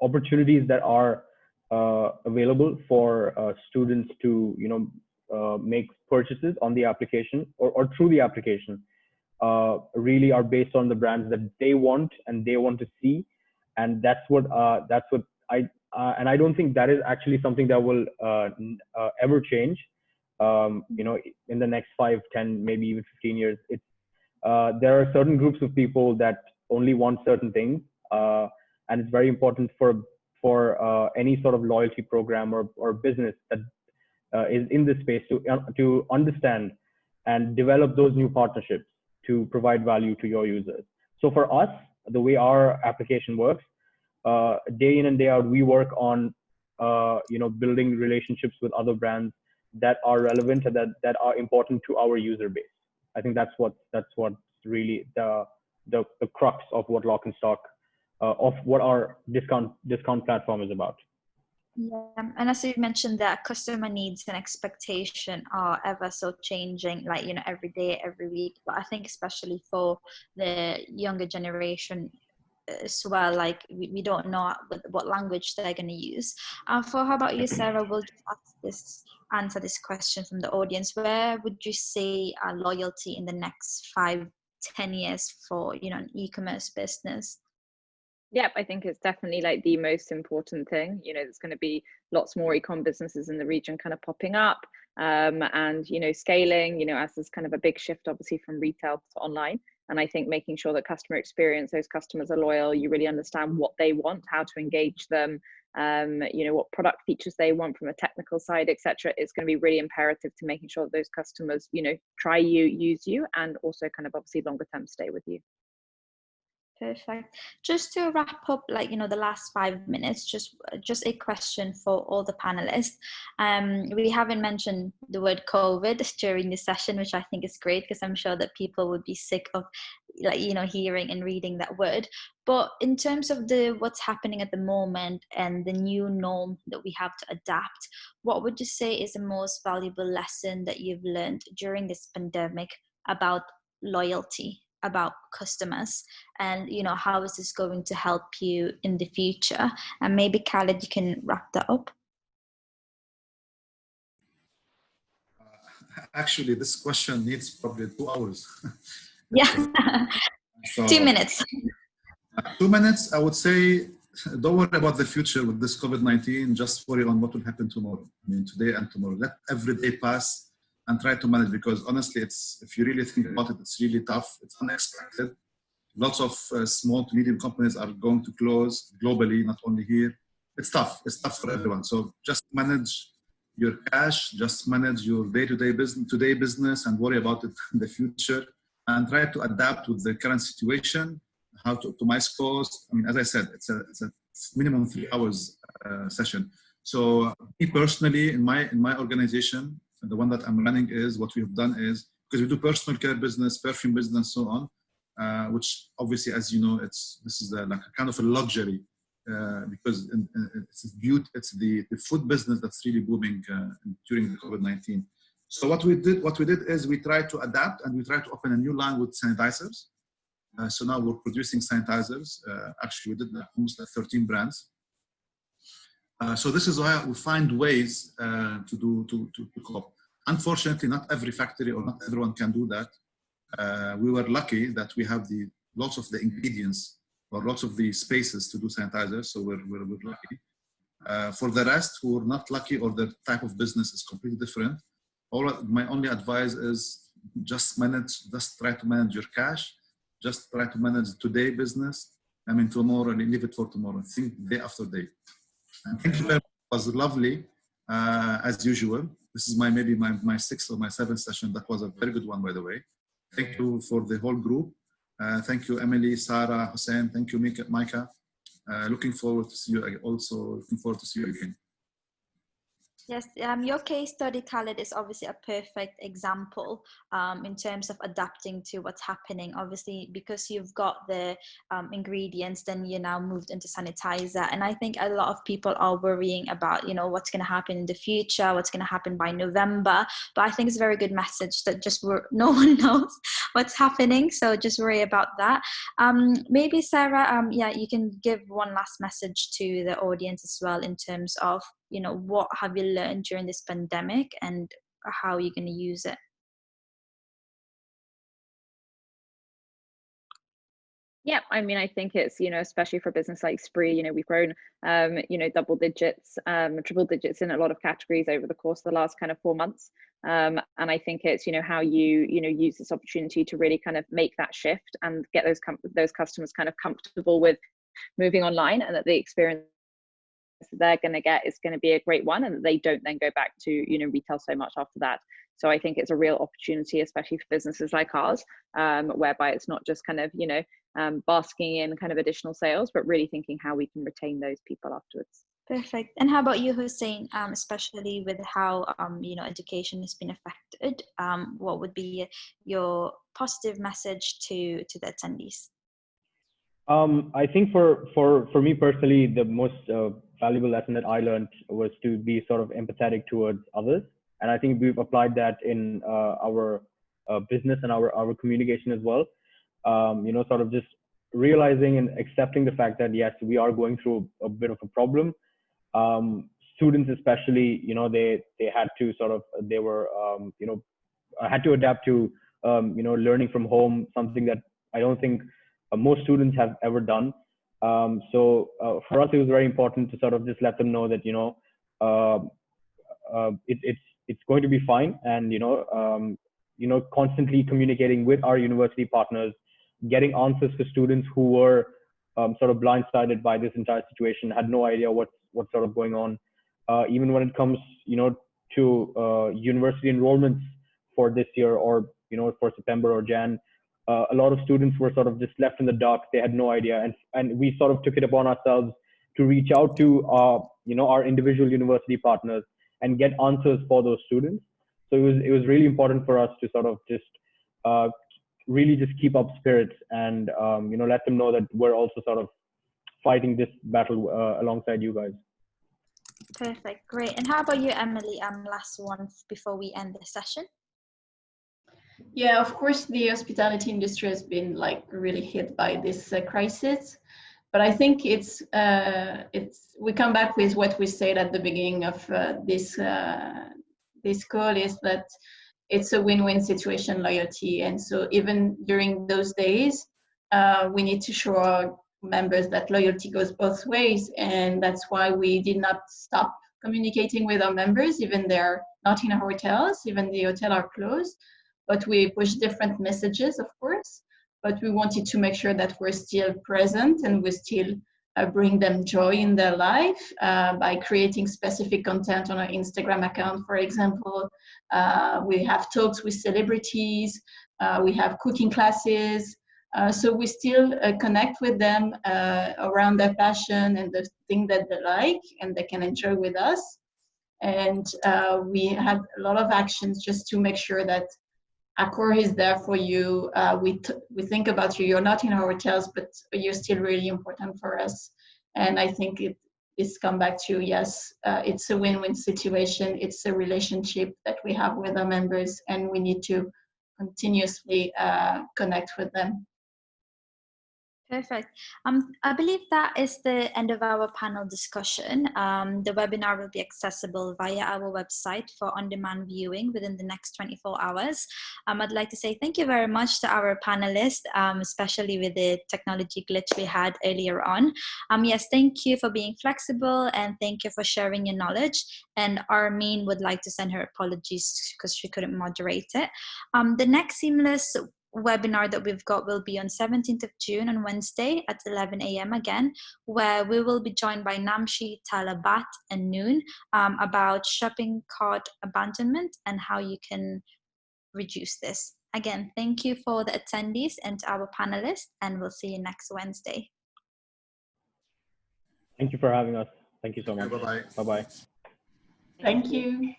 opportunities that are available for students to make purchases on the application or through the application really are based on the brands that they want and they want to see, and that's what I and I don't think that is actually something that will ever change. In the next 5, 10, maybe even 15 years. It's there are certain groups of people that only want certain things, and it's very important for any sort of loyalty program or business that is in this space to understand and develop those new partnerships to provide value to your users. So for us, the way our application works, day in and day out, we work on building relationships with other brands that are relevant and that are important to our user base. I think that's what's really the crux of what Lock&Stock of what our discount platform is about. Yeah, and as you mentioned, that customer needs and expectation are ever so changing, like every day, every week. But I think especially for the younger generation as well, like we don't know what language they're going to use. How about you, Sarah? We'll just answer this question from the audience. Where would you say loyalty in the next 5-10 years for an e-commerce business? Yep, I think it's definitely like the most important thing. There's going to be lots more e-com businesses in the region kind of popping up, and scaling. As there's kind of a big shift, obviously, from retail to online. And I think making sure that customer experience, those customers are loyal. You really understand what they want, how to engage them, what product features they want from a technical side, etc. It's going to be really imperative to making sure that those customers, try you, use you, and also kind of obviously longer term stay with you. Perfect. Just to wrap up, the last 5 minutes, just a question for all the panelists. We haven't mentioned the word COVID during this session, which I think is great because I'm sure that people would be sick of, hearing and reading that word. But in terms of what's happening at the moment and the new norm that we have to adapt, what would you say is the most valuable lesson that you've learned during this pandemic about loyalty, about customers, and how is this going to help you in the future? And maybe Khaled, you can wrap that up. Actually, this question needs probably 2 hours. Yeah. So, 2 minutes. 2 minutes, I would say, don't worry about the future with this COVID-19, just worry on what will happen tomorrow. I mean, today and tomorrow. Let every day pass and try to manage, because honestly, if you really think about it, it's really tough. It's unexpected. Lots of small to medium companies are going to close globally, not only here. It's tough. It's tough for everyone. So just manage your cash, just manage your day-to-day business, and worry about it in the future, and try to adapt with the current situation, how to optimize costs. I mean, as I said, it's a minimum 3 hours session. So me personally, in my organization, the one that I'm running, is what we have done is, because we do personal care business, perfume business, and so on, which obviously, as you know, this is like a kind of a luxury, because it's beauty, it's the food business that's really booming during the COVID-19. So what we did is we tried to adapt, and we tried to open a new line with sanitizers. So now we're producing sanitizers. Actually, we did almost 13 brands. So this is why we find ways to cope. Unfortunately, not every factory or not everyone can do that. We were lucky that we have lots of the ingredients or lots of the spaces to do sanitizers, so we're lucky. For the rest who are not lucky, or their type of business is completely different, my only advice is just try to manage your cash, just try to manage today business. I mean, tomorrow, and leave it for tomorrow. Think day after day. And thank you very much. It was lovely, as usual. This is maybe my 6th or my 7th session. That was a very good one, by the way. Thank you for the whole group. Thank you, Amelie, Sarah, Hussain. Thank you, Micah. Looking forward to see you. Also, looking forward to see you again. Yes, your case study, Khaled, is obviously a perfect example in terms of adapting to what's happening. Obviously, because you've got the ingredients, then you now moved into sanitizer. And I think a lot of people are worrying about, what's going to happen in the future, what's going to happen by November. But I think it's a very good message that no one knows what's happening. So just worry about that. Maybe Sarah, you can give one last message to the audience as well in terms of, what have you learned during this pandemic, and how you're going to use it? Yeah, I mean, I think it's, especially for a business like Sprii, we've grown, double digits, triple digits in a lot of categories over the course of the last kind of 4 months. And I think it's, how you, use this opportunity to really kind of make that shift and get those customers kind of comfortable with moving online, and that the experience they're going to get is going to be a great one, and that they don't then go back to, retail so much after that. So I think it's a real opportunity, especially for businesses like ours, whereby it's not just kind of, basking in kind of additional sales, but really thinking how we can retain those people afterwards. Perfect. And how about you, Hussain, especially with how, education has been affected? What would be your positive message to the attendees? I think for me personally, the most valuable lesson that I learned was to be sort of empathetic towards others. And I think we've applied that in our business and our communication as well. Sort of just realizing and accepting the fact that, yes, we are going through a bit of a problem. Students especially, they had to sort of, they were, had to adapt to, learning from home, something that I don't think most students have ever done. So for us, it was very important to sort of just let them know that, it's going to be fine. And, constantly communicating with our university partners, getting answers for students who were sort of blindsided by this entire situation, had no idea what's sort of going on. Even when it comes, to university enrollments for this year, or, for September or Jan, a lot of students were sort of just left in the dark. They had no idea. And we sort of took it upon ourselves to reach out to, our individual university partners and get answers for those students. So it was really important for us to sort of just really just keep up spirits and, let them know that we're also sort of fighting this battle alongside you guys. Perfect. Great. And how about you, Amelie? Last one before we end the session. Yeah, of course, the hospitality industry has been like really hit by this crisis, but I think it's we come back with what we said at the beginning of this call, is that it's a win-win situation, loyalty. And so even during those days, we need to show our members that loyalty goes both ways, and that's why we did not stop communicating with our members, even they're not in our hotels, even the hotel are closed. But we push different messages, of course, but we wanted to make sure that we're still present and we still bring them joy in their life by creating specific content on our Instagram account, for example. We have talks with celebrities, we have cooking classes, so we still connect with them around their passion and the thing that they like and they can enjoy with us. And we had a lot of actions just to make sure that Accor is there for you. We think about you. You're not in our hotels, but you're still really important for us. And I think it's come back to, yes, it's a win-win situation. It's a relationship that we have with our members, and we need to continuously connect with them. Perfect. I believe that is the end of our panel discussion. The webinar will be accessible via our website for on-demand viewing within the next 24 hours. I'd like to say thank you very much to our panelists, especially with the technology glitch we had earlier on. Yes, thank you for being flexible, and thank you for sharing your knowledge. And Armin would like to send her apologies because she couldn't moderate it. The next Seamless webinar that we've got will be on 17th of June on Wednesday at 11 a.m. again, where we will be joined by Namshi, Talabat, and Noon about shopping cart abandonment and how you can reduce this. Again, thank you for the attendees and to our panelists, and we'll see you next Wednesday. Thank you for having us. Thank you so much. Bye-bye. Bye-bye. Thank you.